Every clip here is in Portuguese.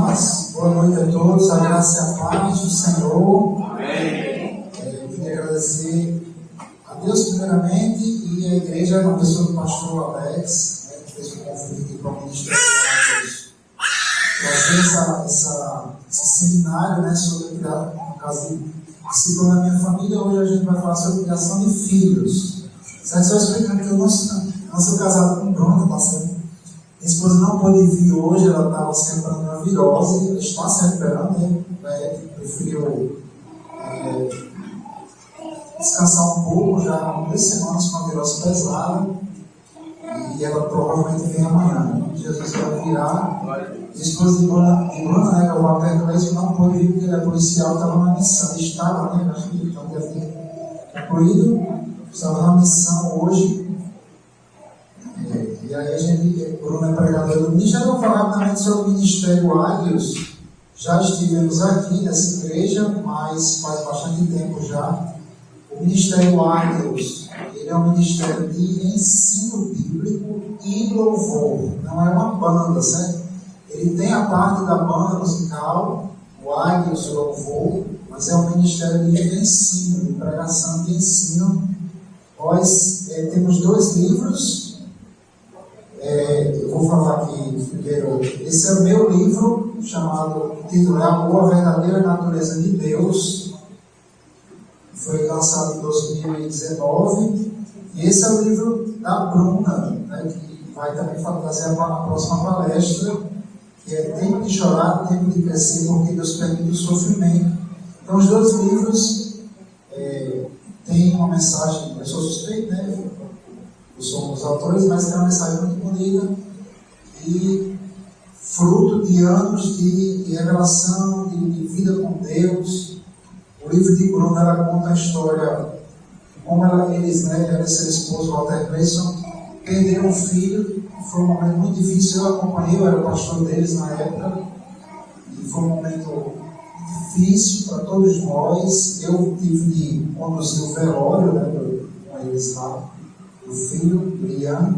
Mas boa noite a todos, a graça e a paz do Senhor. Amém. Eu queria agradecer a Deus primeiramente e a igreja, na pessoa do pastor Alex, que fez o convite aqui para o Ministério trazer esse seminário, sobre criar, no caso de discípulo da minha família. Hoje a gente vai falar sobre criação de filhos. Certo? Só explicando que eu não sou casado com Bruno, tá certo? Minha esposa não pôde vir hoje, ela estava se recuperando de uma virose, ela está se recuperando, né? Preferiu descansar um pouco, já há 2 semanas com uma virose pesada, e ela provavelmente vem amanhã. Jesus vai virar. A esposa de Bruna, né, que é o Walter Cleison, não pôde vir porque ele é policial, estava na missão, ele estava, né? Acho que então deve ter concluído, estava na missão hoje. E aí Bruno é pregador do ministério. Eu vou falar rapidamente sobre o Ministério Águios. Já estivemos aqui nessa igreja, mas faz bastante tempo já. O Ministério Águios, ele é um ministério de ensino bíblico e louvor. Não é uma banda, certo? Ele tem a parte da banda musical, o Águios, o louvor, mas é um ministério de ensino, de pregação de ensino. Nós temos 2 livros. Eu vou falar aqui primeiro. Esse é o meu livro, o título é Amor, a Verdadeira Natureza de Deus. Foi lançado em 2019. E esse é o livro da Bruna, né, que vai também fazer a próxima palestra, que é Tempo de Chorar, Tempo de Crescer, porque Deus permite o sofrimento. Então, os 2 livros têm uma mensagem, eu sou suspeito, né? Eu sou um dos autores, mas tem uma mensagem muito bonita e fruto de anos de revelação, de vida com Deus. O livro de Bruna, ela conta a história de como eles, ela e seu esposo, Walter Cleison, perderam um filho. Foi um momento muito difícil. Eu acompanhei, eu era o pastor deles na época, e foi um momento difícil para todos nós. Eu tive de conduzir o velório, com eles lá, do filho, Lian.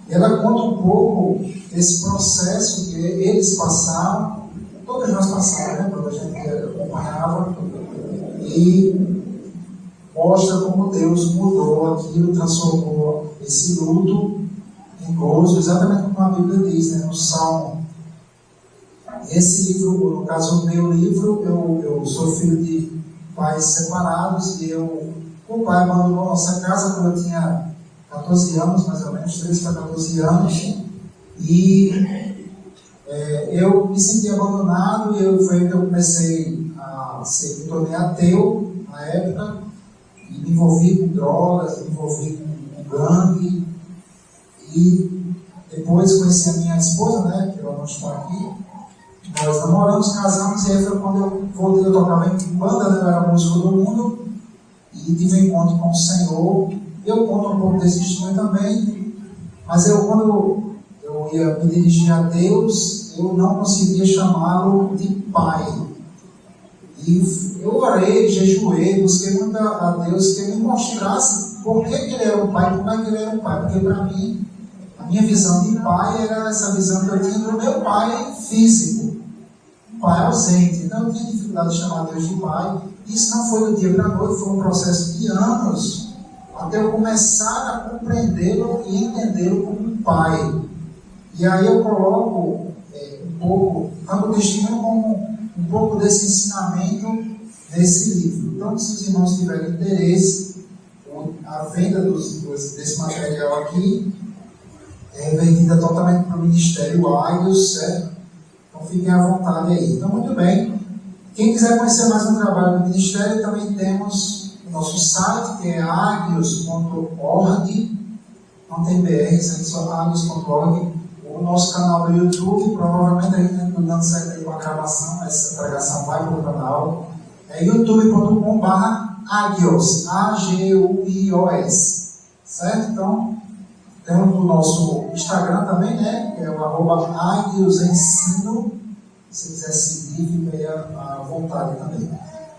Ela conta um pouco desse processo que eles passaram, todos nós passamos, quando a gente acompanhava, e mostra como Deus mudou aquilo, transformou esse luto em gozo, exatamente como a Bíblia diz, no Salmo. Esse livro, no caso o meu livro, eu sou filho de pais separados, e o pai abandonou nossa casa quando eu tinha 14 anos, mais ou menos, 13 para 14 anos, e eu me senti abandonado, e foi aí que eu comecei me tornei ateu na época, e me envolvi com drogas, me envolvi com gangue, e depois conheci a minha esposa, que ela não está aqui. Nós namoramos, casamos, e aí foi quando eu voltei, eu tocava em banda, eu era músico do mundo, e tive encontro com o Senhor. Eu conto um pouco desse testemunho também, mas quando eu ia me dirigir a Deus, eu não conseguia chamá-lo de Pai. E eu orei, jejuei, busquei muito a Deus que Ele me mostrasse por que Ele era um Pai, como é que Ele era um Pai. Porque para mim, a minha visão de Pai era essa visão que eu tinha do meu Pai físico, um Pai ausente. Então eu tinha dificuldade de chamar Deus de Pai. Isso não foi do dia para a noite, foi um processo de anos, até eu começar a compreendê-lo e entendê-lo como um Pai. E aí eu coloco um pouco, tanto o testemunho como um pouco desse ensinamento nesse livro. Então, se os irmãos tiverem interesse, a venda desse material aqui é vendida totalmente para o Ministério Águios, certo? Então fiquem à vontade aí. Então, muito bem. Quem quiser conhecer mais um trabalho do Ministério, também temos nosso site, que é aguios.org, não tem BR, é só aguios.org. O nosso canal do YouTube, provavelmente a gente está dando certo aí com a gravação, essa pregação vai para o canal. É youtube.com/aguios, A-G-U-I-O-S, certo? Então, temos o nosso Instagram também, que é o @aguiosensino. Se quiser seguir, fica aí à vontade também.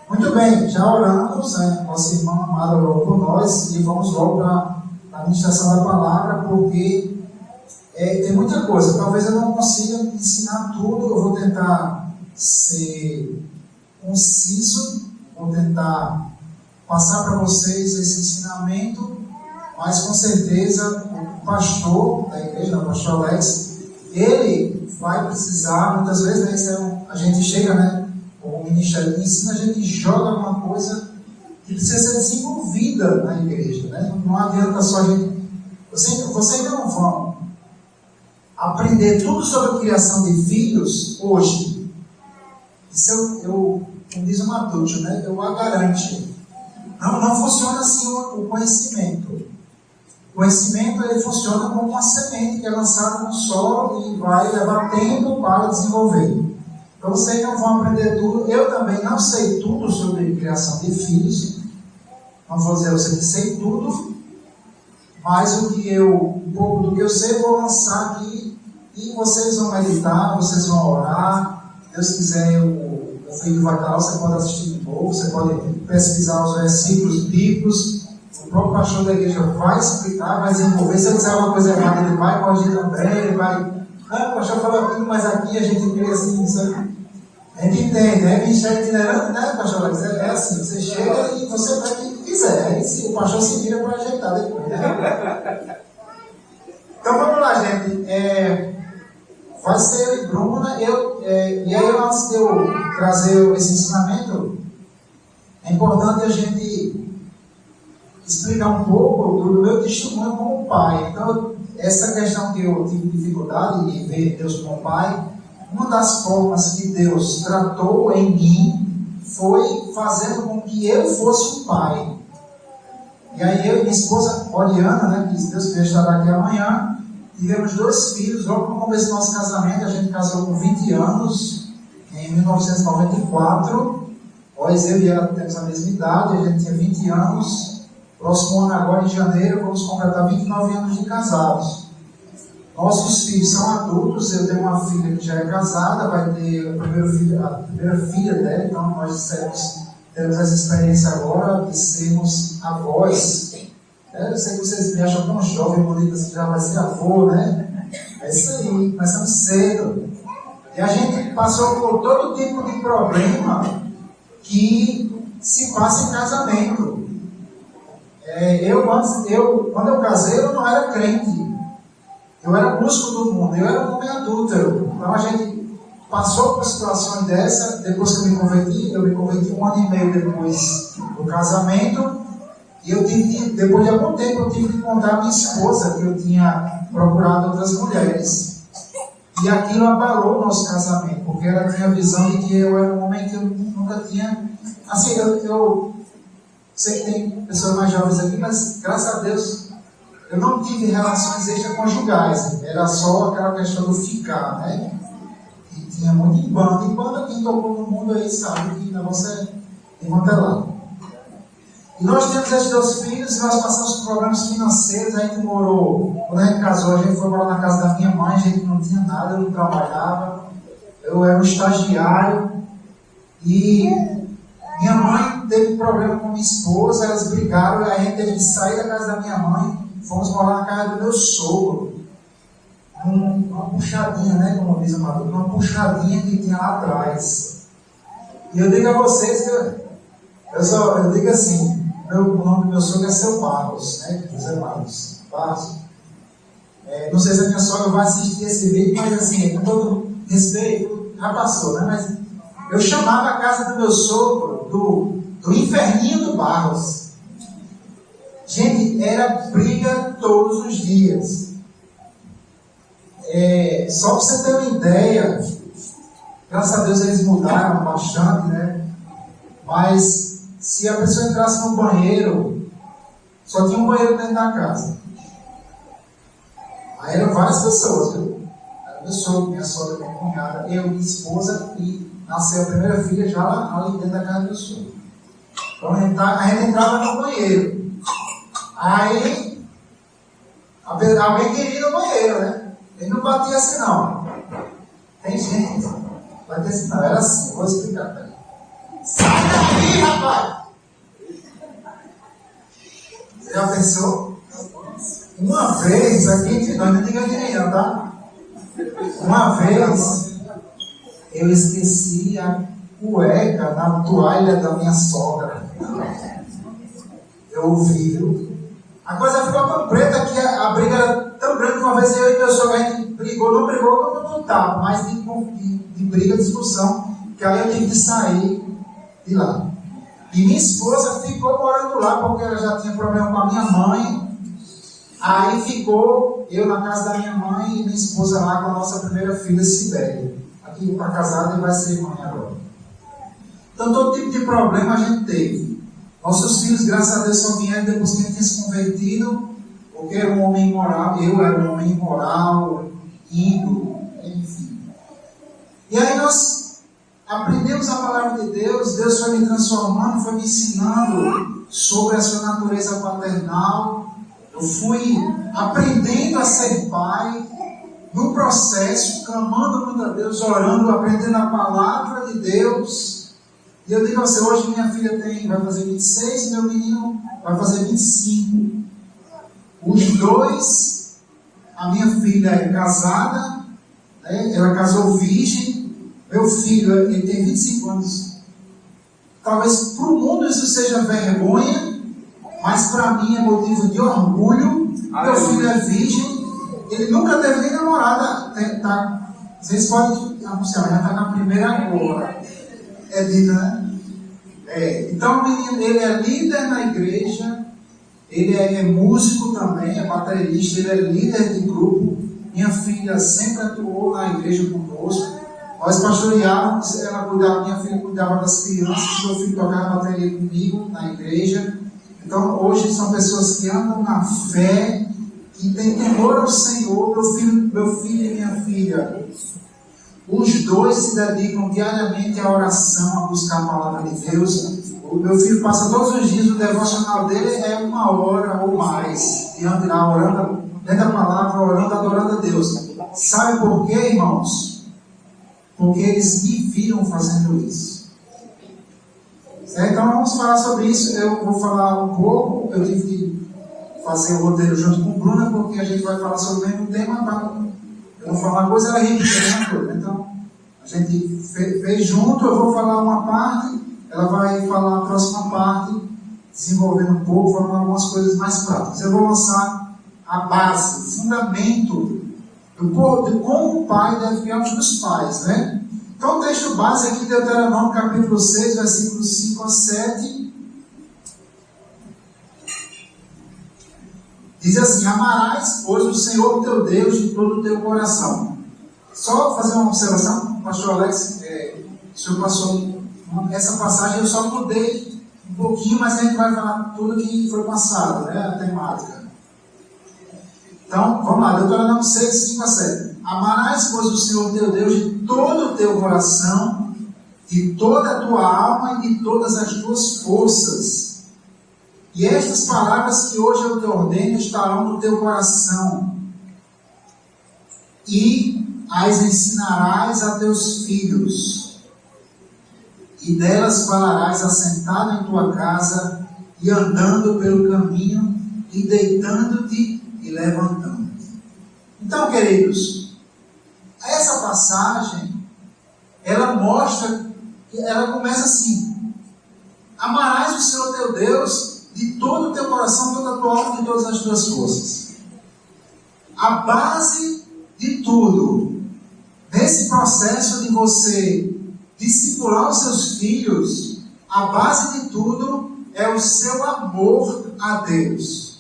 Muito bem, já oramos, nossa irmã amada orou por nós, e vamos logo para a ministração da palavra, porque tem muita coisa. Talvez eu não consiga ensinar tudo, eu vou tentar ser conciso, vou tentar passar para vocês esse ensinamento, mas com certeza o pastor da igreja, o pastor Alex, ele vai precisar, muitas vezes, a gente chega, né, o ministério de ensino, a gente joga alguma coisa que precisa ser desenvolvida na igreja, né? Não adianta só a gente... Vocês não vão aprender tudo sobre a criação de filhos hoje. Isso como diz o Matucci, né? Eu a garanto. Não funciona assim o conhecimento. O conhecimento ele funciona como uma semente que é lançada no solo e vai levar tempo para desenvolver. Então vocês não vão aprender tudo. Eu também não sei tudo sobre criação de filhos. Não vou dizer eu sei que sei tudo, mas um pouco do que eu sei, eu vou lançar aqui e vocês vão meditar, vocês vão orar. Se Deus quiser, o filho vai estar lá, você pode assistir de novo, você pode pesquisar os versículos bíblicos. O próprio pastor da igreja vai explicar, vai desenvolver. Se eu disser alguma coisa errada, ele vai corrigir também, ele vai... o pastor falou aquilo, mas aqui a gente crê assim, sabe? A gente entende, né? Ministério itinerante, né, pastor? É assim, você chega e você vai o que quiser. Aí o pastor se vira para ajeitar depois, né? Então vamos lá, gente. Vai ser eu e Bruna. E aí, antes de eu trazer esse ensinamento, é importante a gente explicar um pouco do meu testemunho como pai. Então, essa questão que eu tive dificuldade de ver Deus como pai, uma das formas que Deus tratou em mim foi fazendo com que eu fosse um pai. E aí eu e minha esposa Oriana, né, que Deus queria estar aqui amanhã, tivemos 2 filhos. Logo no começo do nosso casamento, a gente casou com 20 anos, em 1994. Nós, eu e ela, temos a mesma idade, a gente tinha 20 anos. Próximo ano, agora em janeiro, vamos completar 29 anos de casados. Nossos filhos são adultos. Eu tenho uma filha que já é casada, vai ter a primeira filha dela, então nós temos essa experiência agora de sermos avós. Eu sei que vocês me acham tão jovem, bonita, assim, já vai ser avô, né? É isso aí, começamos cedo. E a gente passou por todo tipo de problema que se passa em casamento. Quando eu casei, eu não era crente. Eu era músico do mundo, eu era um homem adúltero. Então a gente passou por situações dessa. Depois que eu me converti 1 ano e meio depois do casamento. E depois de algum tempo, eu tive que contar a minha esposa que eu tinha procurado outras mulheres. E aquilo abalou o nosso casamento, porque ela tinha a visão de que eu era um homem que eu nunca tinha... Assim, eu sei que tem pessoas mais jovens aqui, mas graças a Deus eu não tive relações extraconjugais. Era só aquela questão do ficar, né? E tinha muito em banda. Em banda, quem tocou no mundo aí sabe que o negócio é desmantelado. E nós temos esses 2 filhos, e nós passamos por problemas financeiros. A gente morou, quando a gente casou, a gente foi morar na casa da minha mãe, a gente não tinha nada, eu não trabalhava, eu era um estagiário, e minha mãe teve problema com minha esposa, elas brigaram, e a gente teve que sair da casa da minha mãe, fomos morar na casa do meu sogro, uma puxadinha, né, como diz o Maduro, uma puxadinha que tinha lá atrás. E eu digo a vocês que eu digo assim, o nome do meu sogro é Seu Barros, né? José Barros. Não sei se a minha sogra vai assistir esse vídeo, mas assim, com todo respeito, já passou, né? Mas eu chamava a casa do meu sogro do inferninho do Barros. Gente, era briga todos os dias. Só para você ter uma ideia, graças a Deus eles mudaram bastante, né? Mas se a pessoa entrasse no banheiro, só tinha um banheiro dentro da casa. Aí eram várias pessoas, viu? Era meu sogro, minha sogra, minha cunhada, eu, minha esposa, e nasceu a primeira filha já ali dentro da casa do meu sogro. Então a gente entrava no banheiro. Aí alguém queria ir no banheiro, né? Ele não batia assim não. Tem gente, batia assim não, era assim, vou explicar, peraí. Sai daí, rapaz! Você já pensou? Uma vez, aqui, não diga ninguém não, tá? Uma vez, eu esqueci a cueca na toalha da minha sogra. Eu ouvi. A coisa ficou tão preta que a briga era tão grande que uma vez eu e meu sogro, a gente brigou, não brigou no tapa, mas de briga, discussão, que aí eu tive que sair de lá. E minha esposa ficou morando lá, porque ela já tinha problema com a minha mãe. Aí ficou eu na casa da minha mãe e minha esposa lá com a nossa primeira filha, Sibéria. Aqui está casada e vai ser mãe agora. Então todo tipo de problema a gente teve. Nossos filhos, graças a Deus, só vieram depois que a gente tinha se convertido, porque era um homem imoral, eu era um homem imoral, ímpio, enfim. E aí nós aprendemos a palavra de Deus, Deus foi me transformando, foi me ensinando sobre a sua natureza paternal. Eu fui aprendendo a ser pai, no processo, clamando muito a Deus, orando, aprendendo a palavra de Deus. E eu digo a você, hoje minha filha vai fazer 26 e meu menino vai fazer 25. Os dois, a minha filha é casada, né? Ela casou virgem, meu filho ele tem 25 anos. Talvez para o mundo isso seja vergonha, mas para mim é motivo de orgulho. Meu filho é virgem, ele nunca teve nem namorada. Vocês podem anunciar, já está na primeira agora. É dito, né? Então o menino, ele é líder na igreja, ele é músico também, é baterista, ele é líder de grupo. Minha filha sempre atuou na igreja conosco. Nós pastoreávamos, minha filha cuidava das crianças, meu filho tocava bateria comigo na igreja. Então hoje são pessoas que andam na fé, que têm temor ao Senhor. Meu filho e minha filha, os dois se dedicam diariamente à oração, a buscar a palavra de Deus. O meu filho passa todos os dias, o devocional dele é 1 hora ou mais, diante lá, orando, dentro da palavra, orando, adorando a Deus. Sabe por quê, irmãos? Porque eles me viram fazendo isso. Então vamos falar sobre isso. Eu vou falar um pouco, eu tive que fazer o roteiro junto com o Bruno, porque a gente vai falar sobre o mesmo tema. Eu vou falar uma coisa, ela repete a mesma coisa. Então, a gente fez junto, eu vou falar uma parte, ela vai falar a próxima parte, desenvolvendo um pouco, falando algumas coisas mais práticas. Eu vou lançar a base, o fundamento de como o pai deve criar os pais, né? Então, o texto base aqui, Deuteronômio, capítulo 6, versículos 5 a 7. Diz assim: amarás, pois, o Senhor teu Deus de todo o teu coração. Só fazer uma observação, pastor Alex, o senhor passou essa passagem, eu só mudei um pouquinho, mas a gente vai falar tudo que foi passado, né, a temática. Então, vamos lá, Deuteronômio 6, 5 a 7. Amarás, pois, o Senhor teu Deus de todo o teu coração, de toda a tua alma e de todas as tuas forças. E estas palavras que hoje eu te ordeno estarão no teu coração, e as ensinarás a teus filhos, e delas falarás assentado em tua casa, e andando pelo caminho, e deitando-te e levantando-te. Então, queridos, essa passagem, ela mostra, ela começa assim: amarás o Senhor teu Deus de todo o teu coração, toda a tua alma e de todas as tuas forças. A base de tudo, nesse processo de você discipular os seus filhos, a base de tudo é o seu amor a Deus.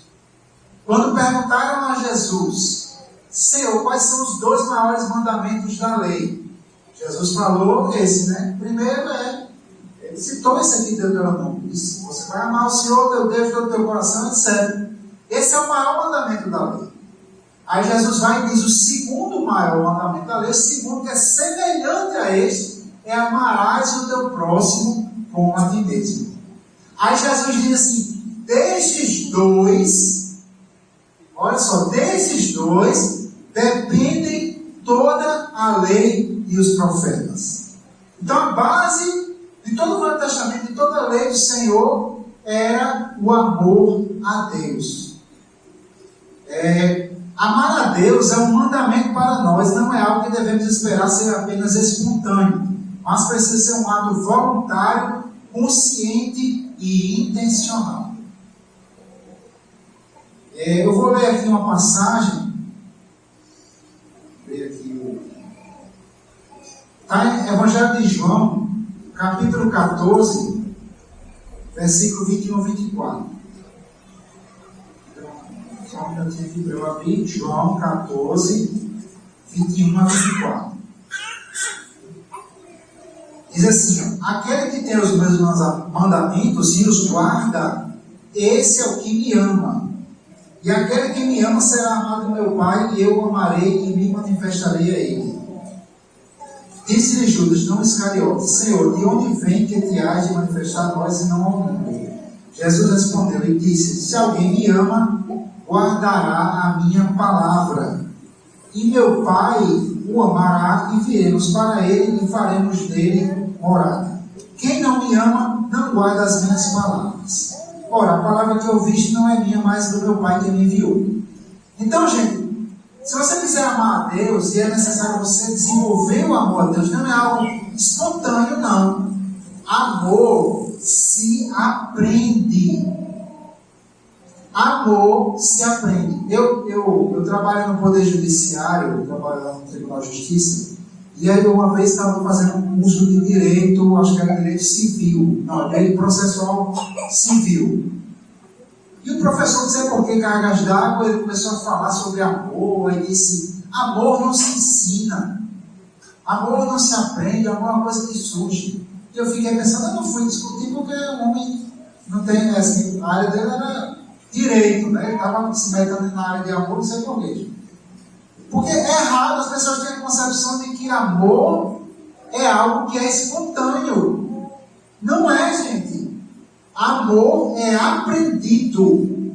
Quando perguntaram a Jesus: Senhor, quais são os 2 maiores mandamentos da lei? Jesus falou esse, né? Primeiro ele citou esse aqui de Deuteronômio. Disse: você vai amar o Senhor teu Deus de todo o teu coração, etc. Esse é o maior mandamento da lei. Aí Jesus vai e diz: o segundo maior mandamento da lei, o segundo que é semelhante a este, é amarás o teu próximo como a ti mesmo. Aí Jesus diz assim: destes 2, olha só, desses 2 dependem toda a lei e os profetas. Então a base de todo o Velho Testamento, de toda a lei do Senhor, era o amor a Deus. Amar a Deus é um mandamento para nós, não é algo que devemos esperar ser apenas espontâneo, mas precisa ser um ato voluntário, consciente e intencional. Eu vou ler aqui uma passagem. Está em Evangelho de João, capítulo 14, versículo 21 e 24. Só um minutinho aqui para eu abrir. João 14, 21 a 24. Diz assim: aquele que tem os meus mandamentos e os guarda, esse é o que me ama. E aquele que me ama será amado do meu Pai, e eu o amarei e me manifestarei a ele. Disse-lhe Judas, não Iscariotes: Senhor, de onde vem que te hás de manifestar a nós e não ao mundo? Jesus respondeu e disse: se alguém me ama, guardará a minha palavra. E meu Pai o amará, e viremos para ele e faremos dele morada. Quem não me ama, não guarda as minhas palavras. Ora, a palavra que ouviste não é minha, mas do meu Pai que me enviou. Então, gente, se você quiser amar a Deus, e é necessário você desenvolver o amor a Deus, não é algo espontâneo, não. Amor se aprende. Amor se aprende. Eu trabalho no Poder Judiciário, eu trabalho no Tribunal de Justiça, e aí uma vez estava fazendo um curso de direito, acho que era direito civil, não, direito processual civil. E o professor dizia por que cargas d'água, ele começou a falar sobre amor, e disse: amor não se ensina, amor não se aprende, amor é uma coisa que surge. E eu fiquei pensando, eu não fui discutir porque o homem não tem, assim, a área dele era direito, né? Ele estava se metendo na área de amor, não sei porquê. Porque é errado, as pessoas têm a concepção de que amor é algo que é espontâneo. Não é, gente. Amor é aprendido.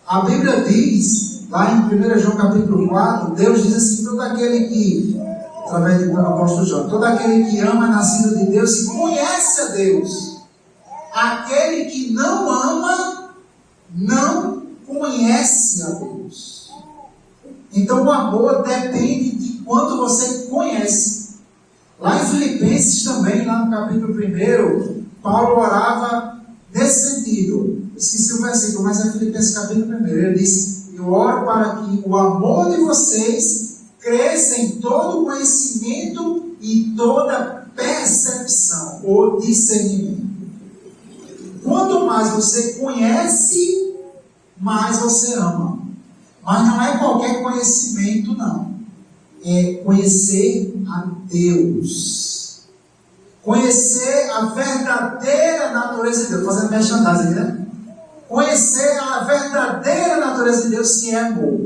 A Bíblia diz, lá em 1 João capítulo 4, Deus diz assim: todo aquele que, através do apóstolo João, todo aquele que ama é nascido de Deus e conhece a Deus. Aquele que não ama, não conhece a Deus. Então o amor depende de quanto você conhece. Lá em Filipenses também, lá no capítulo 1, Paulo orava nesse sentido. Esqueci o versículo, mas é Filipenses capítulo 1. Ele diz: eu oro para que o amor de vocês cresça em todo conhecimento e toda percepção ou discernimento. Quanto mais você conhece, mais você ama. Mas não é qualquer conhecimento, não. É conhecer a Deus. Conhecer a verdadeira natureza de Deus. Fazendo merchandising, né? Conhecer a verdadeira natureza de Deus, que é amor.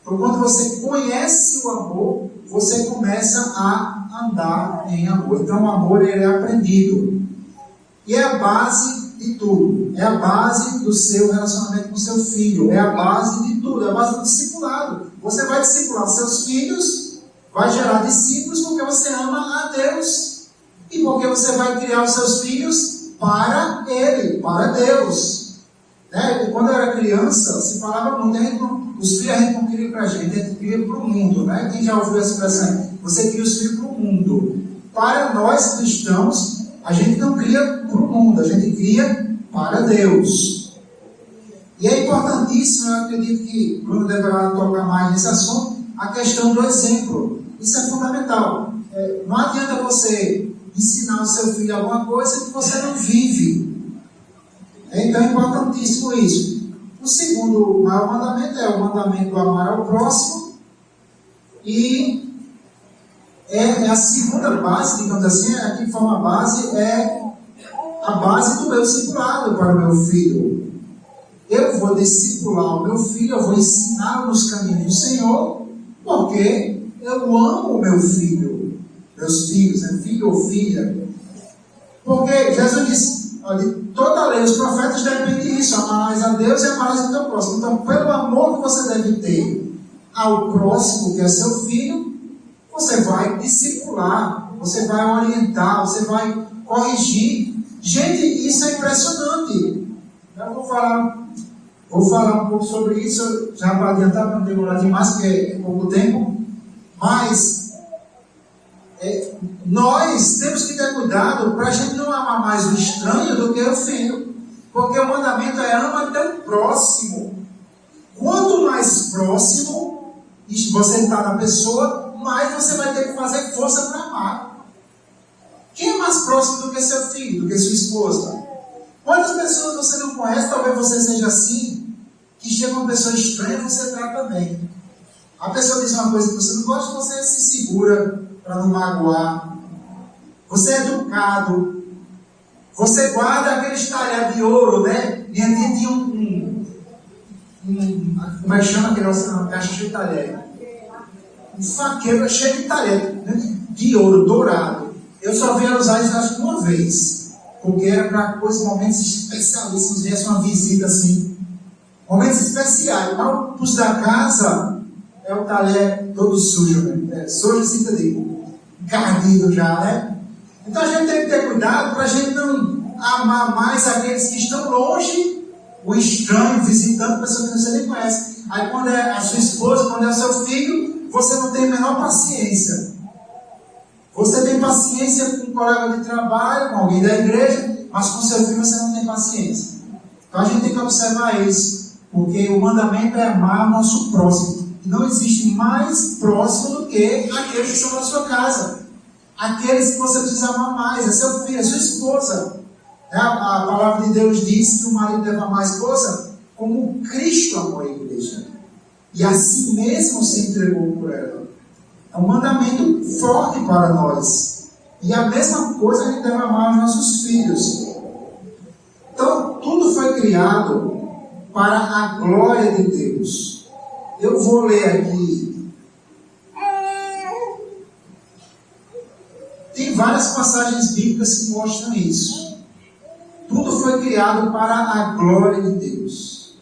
Então, quando você conhece o amor, você começa a andar em amor. Então, o amor ele é aprendido. E é a base de tudo. É a base do seu relacionamento com seu filho. É a base de tudo. É a base do discipulado. Você vai discipular seus filhos, vai gerar discípulos porque você ama a Deus. E porque você vai criar os seus filhos para Ele, para Deus. Né? Quando eu era criança, se falava muito, os filhos a gente não cria para a gente cria para o mundo. Né? Quem já ouviu essa expressão? Você cria os filhos para o mundo. Para nós cristãos, a gente não cria para o mundo, a gente cria para Deus. E é importantíssimo, eu acredito que Bruno deverá tocar mais nesse assunto, a questão do exemplo. Isso é fundamental. Não adianta você ensinar o seu filho alguma coisa que você não vive. Então é importantíssimo isso. O segundo maior mandamento é o mandamento do amar ao próximo. E é a segunda base, digamos assim, aqui de forma base, é a base do meu discipulado para o meu filho. Eu vou discipular o meu filho, eu vou ensiná-lo nos caminhos do Senhor, porque eu amo o meu filho, meus filhos, né? Filho ou filha. Porque Jesus disse, olha, toda a lei, os profetas dependem disso: amarás a Deus e amarás o teu próximo. Então, pelo amor que você deve ter ao próximo, que é seu filho, você vai discipular, você vai orientar, você vai corrigir. Gente, isso é impressionante. Eu vou falar Vou falar um pouco sobre isso, já para adiantar, para não demorar demais, porque é pouco tempo. Mas nós temos que ter cuidado para a gente não amar mais o estranho do que o filho. Porque o mandamento é ama teu próximo. Quanto mais próximo você está da pessoa, mais você vai ter que fazer força para amar. Quem é mais próximo do que seu filho, do que sua esposa? Quantas pessoas você não conhece, talvez você seja assim, que chega uma pessoa estranha e você trata bem. A pessoa diz uma coisa que você não gosta, você se segura para não magoar. Você é educado. Você guarda aquele talher de ouro, né? Minha tia tinha como é que chama aquele negócio? Uma caixa cheia de talher. Um faqueiro cheio de talher, né? De ouro, dourado. Eu só vi ela usar isso acho que uma vez. Porque era para coisas, momentos especialíssimos, viesse uma visita assim. Momentos especiais. Mas os da casa é o talher todo sujo, né? Sujo assim, eu digo, encardido já, né? Então a gente tem que ter cuidado para a gente não amar mais aqueles que estão longe, o estranho, visitando, pessoa que você nem conhece. Aí quando é a sua esposa, quando é o seu filho, você não tem a menor paciência. Você tem paciência com um colega de trabalho, com alguém da igreja, mas com seu filho você não tem paciência. Então a gente tem que observar isso, porque o mandamento é amar o nosso próximo. E não existe mais próximo do que aqueles que são da sua casa. Aqueles que você precisa amar mais, é seu filho, é sua esposa. A palavra de Deus diz que o marido deve amar a esposa como Cristo amou a igreja. E assim mesmo se entregou por ela. É um mandamento forte para nós. E a mesma coisa a gente deve amar os nossos filhos. Então, tudo foi criado para a glória de Deus. Eu vou ler aqui. Tem várias passagens bíblicas que mostram isso. Tudo foi criado para a glória de Deus.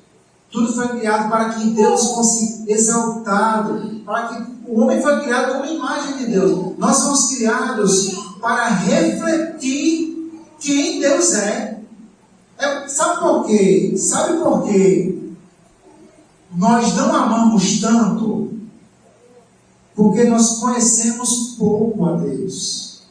Tudo foi criado para que Deus fosse exaltado. Para que o homem foi criado como imagem de Deus. Nós somos criados para refletir quem Deus é. Sabe por quê? Sabe por quê nós não amamos tanto? Porque nós conhecemos pouco a Deus.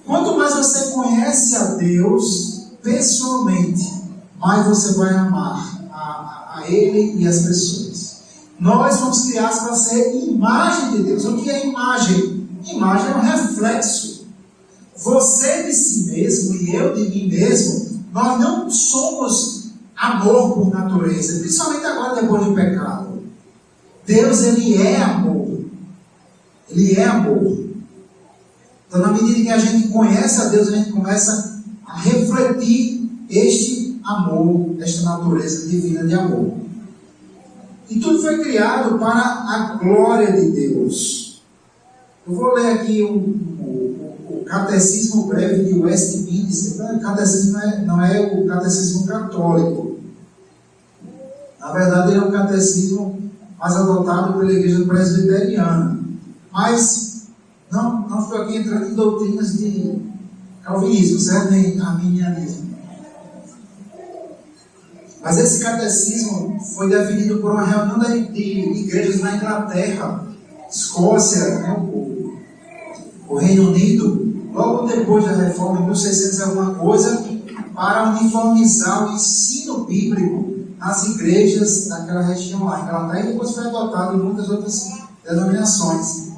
Quanto mais você conhece a Deus pessoalmente, mais você vai amar a Ele e as pessoas. Nós fomos criados para ser imagem de Deus. O que é imagem? Imagem é um reflexo. Você de si mesmo e eu de mim mesmo, nós não somos amor por natureza, principalmente agora depois do pecado. Deus, Ele é amor. Ele é amor. Então, na medida que a gente conhece a Deus, a gente começa a refletir este amor, esta natureza divina de amor. E tudo foi criado para a glória de Deus. Eu vou ler aqui o Catecismo Breve de Westminster. O catecismo não é o catecismo católico. Na verdade, ele é um catecismo mais adotado pela Igreja Presbiteriana. Mas não estou aqui entrando em doutrinas de calvinismo, certo? Nem arminianismo. Mas esse catecismo foi definido por uma reunião de igrejas na Inglaterra, Escócia, né, o Reino Unido, logo depois da reforma, em 1600 alguma coisa, para uniformizar o ensino bíblico nas igrejas daquela região lá, Inglaterra, e depois foi adotado em muitas outras denominações.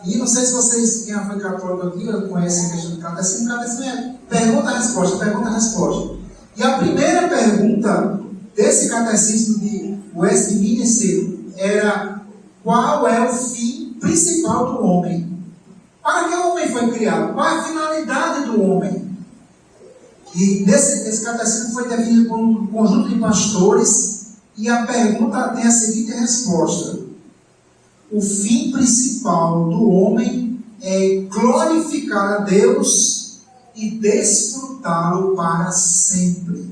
E não sei se vocês, quem foi católico aqui, conhecem a questão do catecismo. O catecismo é pergunta-resposta, pergunta-resposta. E a primeira pergunta desse catecismo de Westminster era: qual é o fim principal do homem? Para que o homem foi criado? Qual é a finalidade do homem? E esse catecismo foi definido por um conjunto de pastores, e a pergunta tem a seguinte resposta: o fim principal do homem é glorificar a Deus e desfrutá-lo para sempre.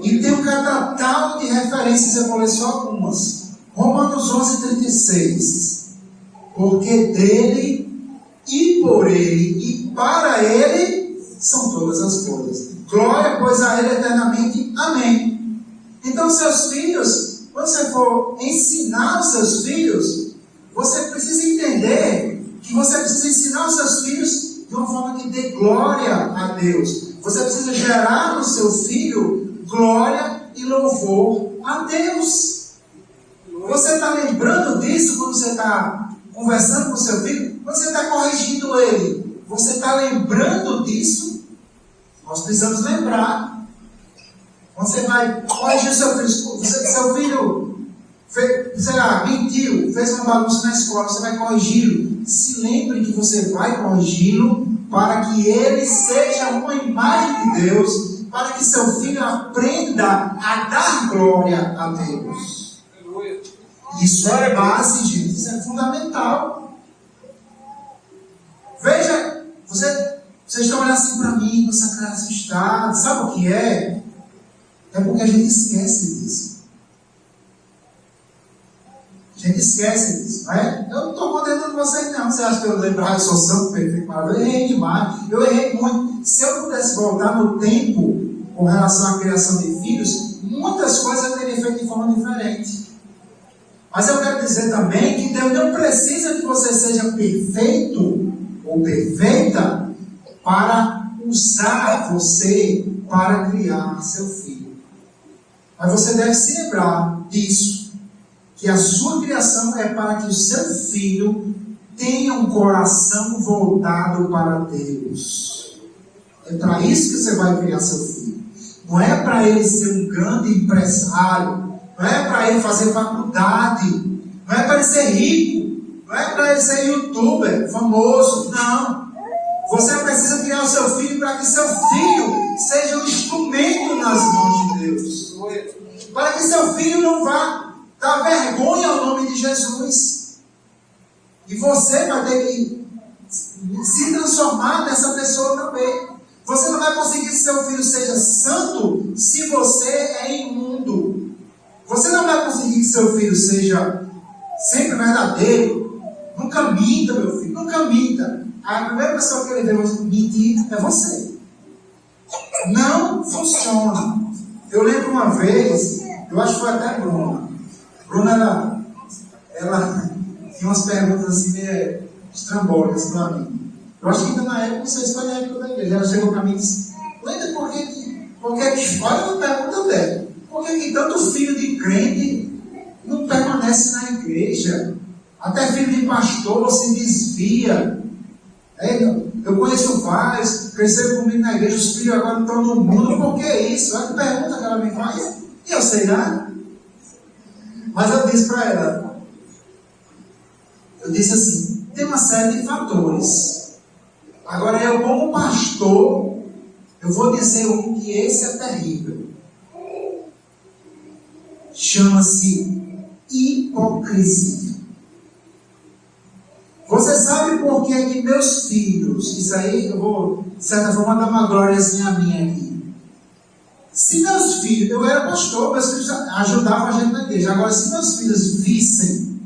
E tem um catálogo de referências, eu vou ler só algumas. Romanos 11:36. Porque dele, e por ele, e para ele são todas as coisas. Glória, pois, a Ele eternamente. Amém. Então, seus filhos, quando você for ensinar os seus filhos, você precisa entender que você precisa ensinar os seus filhos de uma forma que dê glória a Deus. Você precisa gerar no seu filho glória e louvor a Deus. Você está lembrando disso quando você está conversando com o seu filho? Quando você está corrigindo ele, você está lembrando disso? Nós precisamos lembrar. Quando você vai corrigir o seu filho, seu filho fez, sei lá, mentiu, fez uma bagunça na escola, você vai corrigi-lo. Se lembre que você vai corrigi-lo para que ele seja uma imagem de Deus, para que seu filho aprenda a dar glória a Deus. Isso é base, gente, isso é fundamental. Veja, vocês estão olhando assim para mim, com essa cara assustada, sabe o que é? É porque a gente esquece disso. A gente esquece disso, não é? Eu não estou condenando vocês, não. Você acha que eu lembrar, eu sou santo, perfeito, maravilhoso? Eu errei demais, eu errei muito. Se eu pudesse voltar no tempo com relação à criação de filhos, muitas coisas eu teria feito de forma diferente. Mas eu quero dizer também que Deus não precisa que você seja perfeito ou perfeita para usar você para criar seu filho. Mas você deve se lembrar disso, que a sua criação é para que o seu filho tenha um coração voltado para Deus. É para isso que você vai criar seu filho. Não é para ele ser um grande empresário, não é para ele fazer faculdade, não é para ele ser rico, não é para ele ser youtuber, famoso, não. Você precisa criar o seu filho para que seu filho seja um instrumento nas mãos de Deus. Para que seu filho não vá dar vergonha ao nome de Jesus. E você vai ter que se transformar nessa pessoa também. Você não vai conseguir que seu filho seja santo se você é imundo. Você não vai conseguir que seu filho seja sempre verdadeiro. Nunca minta, meu filho, nunca minta. A primeira pessoa que ele vê mentir é você. Não funciona. Eu lembro uma vez, eu acho que foi até a Bruna. Bruna, ela tinha umas perguntas assim meio estrambólicas para mim. Eu acho que ainda na época, não sei se foi na época da igreja, ela chegou para mim e disse: Lenda, por que olha a pergunta dela, por que tanto filho de crente não permanece na igreja? Até filho de pastor se desvia. Eu conheço vários, cresceram comigo na igreja, os filhos agora estão no mundo, por que isso? Olha que pergunta que ela me faz, e eu sei nada. Mas eu disse para ela, eu disse assim, tem uma série de fatores. Agora eu, como pastor, eu vou dizer um que esse é terrível. Chama-se hipocrisia. Você sabe por que meus filhos, isso aí eu vou, de certa forma, dar uma glóriazinha minha aqui. Se meus filhos, eu era pastor, meus filhos ajudavam a gente na igreja. Agora, se meus filhos vissem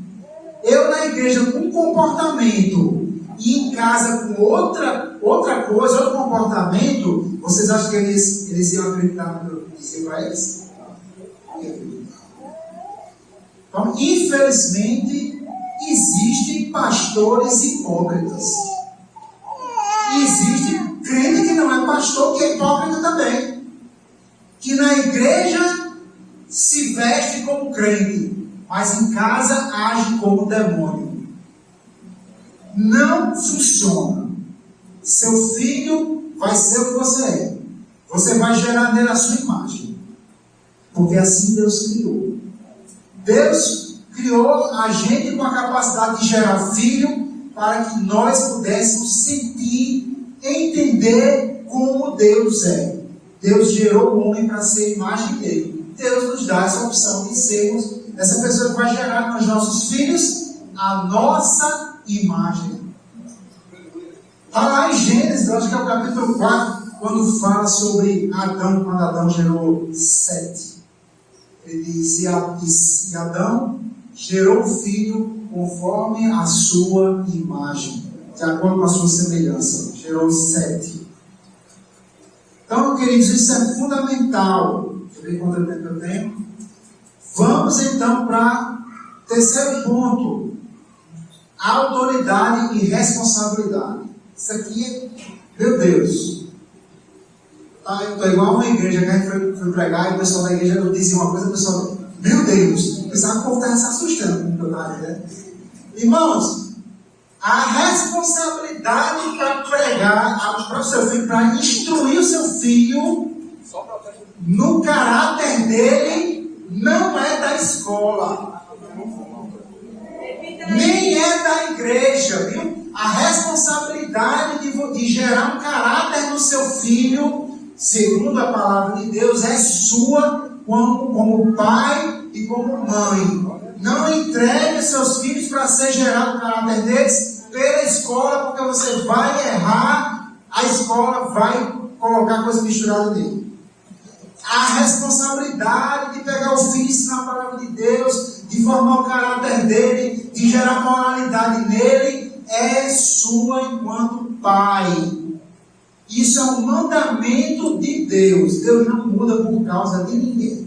eu na igreja com um comportamento e em casa com outra coisa, outro comportamento, vocês acham que eles iam acreditar no que eu disse para eles? Então, infelizmente, existem pastores hipócritas. E existe crente que não é pastor, que é hipócrita também. Que na igreja se veste como crente, mas em casa age como demônio. Não funciona. Seu filho vai ser o que você é. Você vai gerar nele a sua imagem. Porque assim Deus criou. Deus criou a gente com a capacidade de gerar filho para que nós pudéssemos sentir, entender como Deus é. Deus gerou o homem para ser a imagem dele. Deus nos dá essa opção de sermos essa pessoa que vai gerar nos nossos filhos a nossa imagem. Está lá em Gênesis, acho que é o capítulo 4, quando fala sobre Adão, quando Adão gerou Sete. Ele diz, e Adão gerou um filho conforme a sua imagem, de acordo com a sua semelhança. Gerou Sete. Então, queridos, isso é fundamental. Deixa eu ver quanto tempo eu tenho. Vamos então para o terceiro ponto: autoridade e responsabilidade. Isso aqui, meu Deus. Eu estou igual a uma igreja que a gente foi pregar e o pessoal da igreja dizia uma coisa, o pessoal, meu Deus, pensava que o povo estava se assustando com o que eu estava dizendo. Irmãos, a responsabilidade para pregar para o seu filho, para instruir o seu filho no caráter dele, não é da escola, nem é da igreja, viu? A responsabilidade de gerar um caráter no seu filho, segundo a palavra de Deus, é sua como pai e como mãe. Não entregue seus filhos para ser gerado o caráter deles pela escola, porque você vai errar, a escola vai colocar coisa misturada nele. A responsabilidade de pegar o filho e ensinar a palavra de Deus, de formar o caráter dele, de gerar moralidade nele, é sua enquanto pai. Isso é um mandamento de Deus. Deus não muda por causa de ninguém.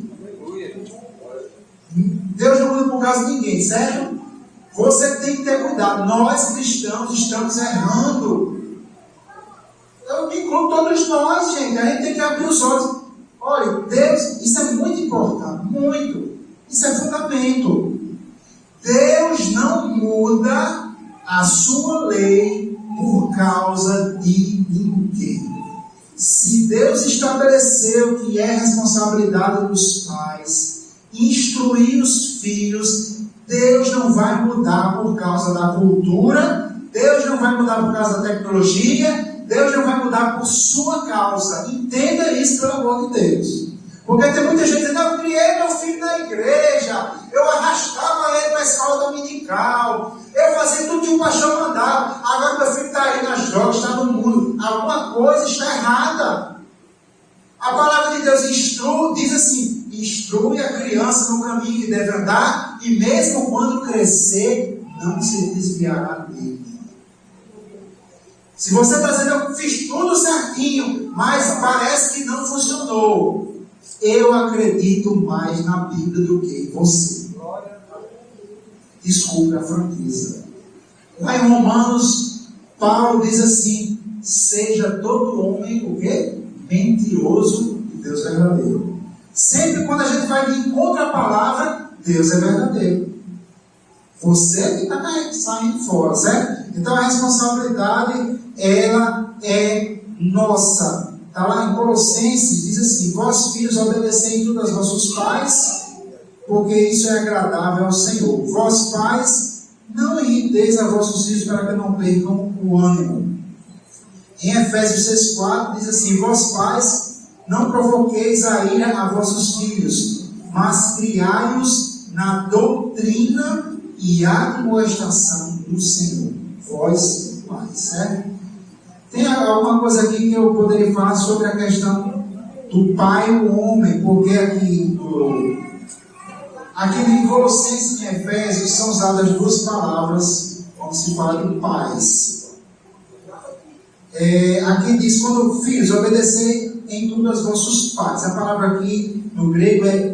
Deus não muda por causa de ninguém, certo? Você tem que ter cuidado. Nós cristãos estamos errando. Eu me incluo todos nós, gente. A gente tem que abrir os olhos. Olha, Deus, isso é muito importante, muito. Isso é fundamento. Deus não muda a sua lei por causa de ninguém. Se Deus estabeleceu que é responsabilidade dos pais instruir os filhos, Deus não vai mudar por causa da cultura, Deus não vai mudar por causa da tecnologia, Deus não vai mudar por sua causa. Entenda isso, pelo amor de Deus. Porque tem muita gente dizendo, eu criei meu filho na igreja, eu arrastava ele para a escola dominical, eu fazia tudo que o pastor mandava, agora meu filho está aí nas drogas, está no mundo. Alguma coisa está errada. A palavra de Deus diz assim, instrui a criança no caminho que deve andar, e mesmo quando crescer, não se desviará dele. Se você está dizendo, eu fiz tudo certinho, mas parece que não funcionou, eu acredito mais na Bíblia do que em você. Desculpe a franqueza. Lá em Romanos, Paulo diz assim, seja todo homem o quê? Mentiroso e Deus é verdadeiro. Sempre quando a gente vai de encontro à palavra, Deus é verdadeiro. Você que está saindo fora, certo? Então a responsabilidade, ela é nossa. Está lá em Colossenses, diz assim, vós filhos obedecei tudo aos vossos pais, porque isso é agradável ao Senhor. Vós pais, não irriteis a vossos filhos para que não percam o ânimo. Em Efésios 6,4 diz assim, vós pais, não provoqueis a ira a vossos filhos, mas criai-os na doutrina e admoestação do Senhor. Vós pais, certo? Tem alguma coisa aqui que eu poderia falar sobre a questão do pai e o homem, porque aqui em Colossenses e em Efésios são usadas duas palavras quando se fala de pais. Aqui diz, quando filhos, obedecei em tudo aos vossos pais. A palavra aqui no grego é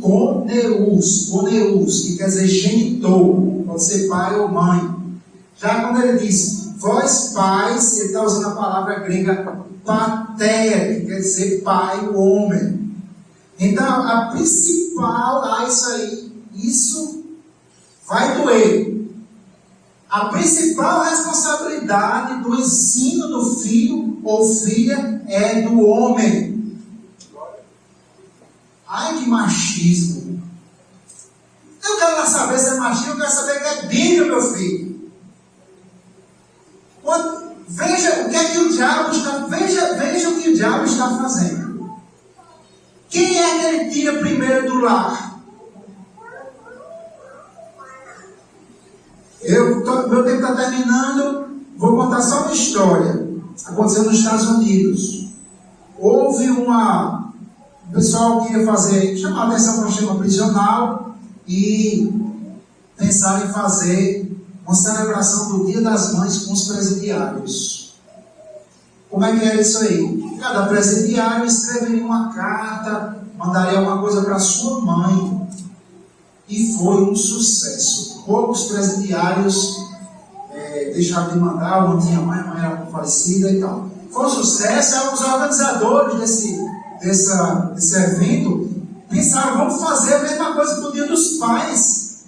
koneus, que quer dizer genitor, pode ser pai ou mãe. Já quando ele diz vós pais, ele está usando a palavra grega pater, que quer dizer pai, o homem. Então, a principal, isso vai doer. A principal responsabilidade do ensino do filho ou filha é do homem. Ai, que machismo. Eu quero lá saber se é machismo, eu quero saber que é Bíblia, meu filho. Veja o que é que o diabo está, veja o que o diabo está fazendo. Quem é que ele tira primeiro do lar? Meu tempo está terminando, vou contar só uma história. Aconteceu nos Estados Unidos. Houve o pessoal que ia chamar a atenção para o sistema prisional e pensaram em fazer uma celebração do Dia das Mães com os presidiários. Como é que era isso aí? cada presidiário escreveria uma carta, mandaria alguma coisa para sua mãe. E foi um sucesso. Poucos presidiários deixaram de mandar, ou não tinha mãe, a mãe era falecida e tal. Foi um sucesso. Os organizadores desse evento pensaram, vamos fazer a mesma coisa no Dia dos Pais.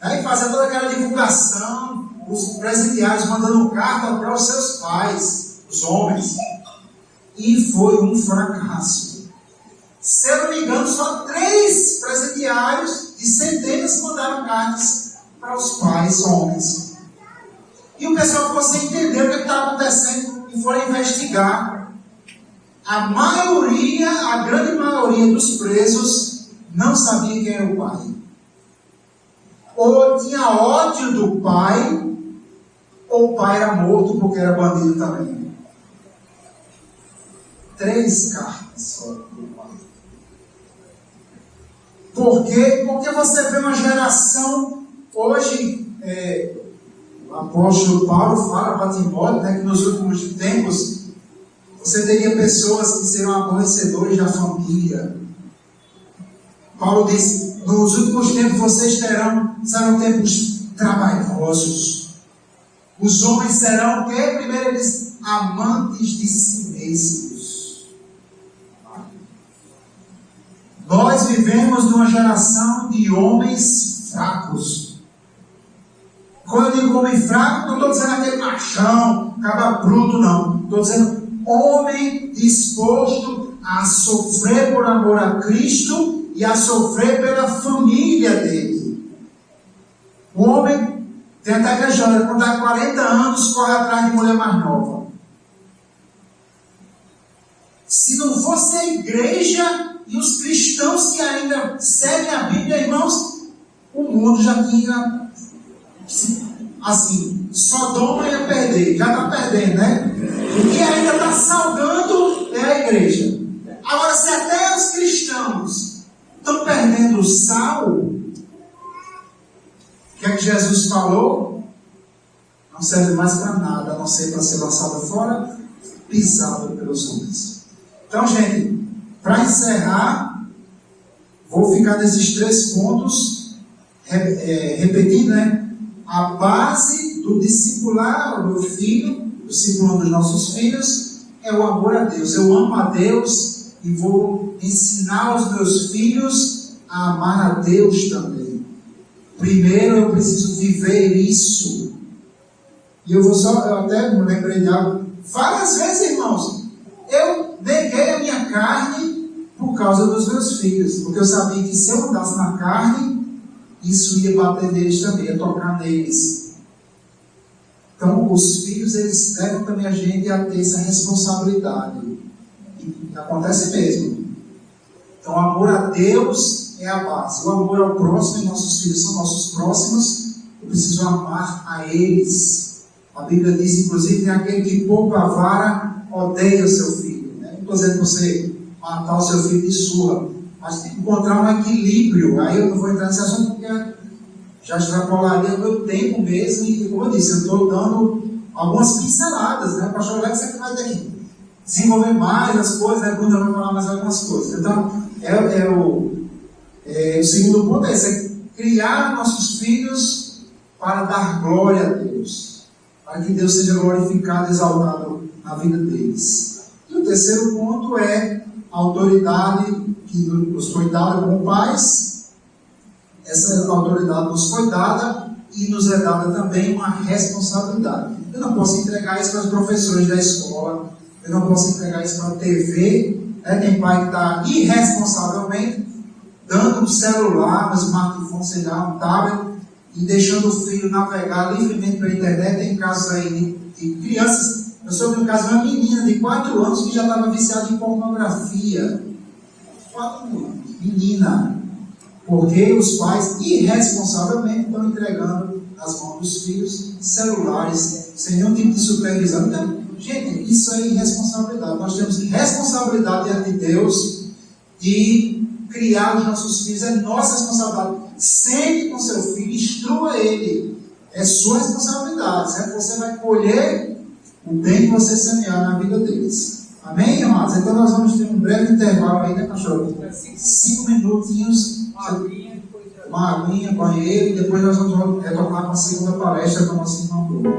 E fazer toda aquela divulgação, os presidiários mandando carta para os seus pais, os homens. E foi um fracasso. Se eu não me engano, só 3 presidiários de centenas mandaram cartas para os pais homens. E o pessoal ficou sem entender o que estava acontecendo e foram investigar. A grande maioria dos presos não sabia quem era o pai. Ou tinha ódio do pai, ou o pai era morto porque era bandido também. 3 cartas só do pai. Por quê? Porque você vê uma geração, hoje, o apóstolo Paulo fala para Timóteo, que nos últimos tempos, você teria pessoas que serão aborrecedores da família. Paulo diz, nos últimos tempos vocês serão tempos trabalhosos. Os homens serão o quê? Primeiro ele diz, amantes de si mesmos. Nós vivemos numa geração de homens fracos. Quando eu digo homem fraco, não estou dizendo aquele machão, cabra bruto, não. Estou dizendo homem disposto a sofrer por amor a Cristo e a sofrer pela família dele. O homem tem até que a história, quando dá 40 anos, corre atrás de mulher mais nova. Se não fosse a igreja e os cristãos que ainda seguem a Bíblia, irmãos, o mundo já tinha, assim, Sodoma ia perder, já está perdendo, né? O que ainda está salgando é a igreja. Agora, se até os cristãos estão perdendo o sal, o que é que Jesus falou? Não serve mais para nada, a não ser para ser lançado fora, pisado pelos homens. Então, gente, para encerrar, vou ficar nesses 3 pontos, repetindo, né? A base do discipular do filho, discipulando os nossos filhos, é o amor a Deus. Eu amo a Deus e vou ensinar os meus filhos a amar a Deus também. Primeiro eu preciso viver isso. E eu até me lembrei de algo. Várias vezes, irmãos, eu neguei a minha carne por causa dos meus filhos, porque eu sabia que se eu andasse na carne, isso ia bater neles também, ia tocar neles. Então, os filhos, eles levam também a gente a ter essa responsabilidade. E acontece mesmo. Então, o amor a Deus é a base. O amor ao próximo, e nossos filhos são nossos próximos, eu preciso amar a eles. A Bíblia diz, inclusive, que aquele que poupa a vara odeia o seu filho. Não estou dizendo que você matar o seu filho de surra, mas tem que encontrar um equilíbrio. Aí eu não vou entrar nesse assunto porque já extrapolaria o meu tempo mesmo. E como eu disse, eu estou dando algumas pinceladas, né? O pastor Alex sempre vai ter que desenvolver mais as coisas, né? Bruna vai falar mais algumas coisas. Então, o segundo ponto é esse, é criar nossos filhos para dar glória a Deus, para que Deus seja glorificado e exaltado na vida deles. E o terceiro ponto é a autoridade que nos foi dada como pais. Essa autoridade nos foi dada e nos é dada também uma responsabilidade. Eu não posso entregar isso para os professores da escola, eu não posso entregar isso para a TV. Tem pai que está irresponsavelmente dando um celular, um smartphone, sei lá, um tablet, e deixando o filho navegar livremente pela internet. Tem casos aí de crianças. Eu soube um caso de uma menina de 4 anos que já estava viciada em pornografia. 4 anos, menina. Porque os pais irresponsavelmente estão entregando nas mãos dos filhos celulares sem nenhum tipo de supervisão. Então, gente, isso é irresponsabilidade. Nós temos responsabilidade diante de Deus de criar os nossos filhos. É nossa responsabilidade. Sente com seu filho, instrua ele. É sua responsabilidade, certo? Você vai colher o bem que você semear na vida deles. Amém, amados? Então nós vamos ter um breve intervalo aí, né, cachorro? 5 minutinhos. Uma aguinha, banheiro, e depois nós vamos retornar com a segunda palestra com o nosso irmão Bruno.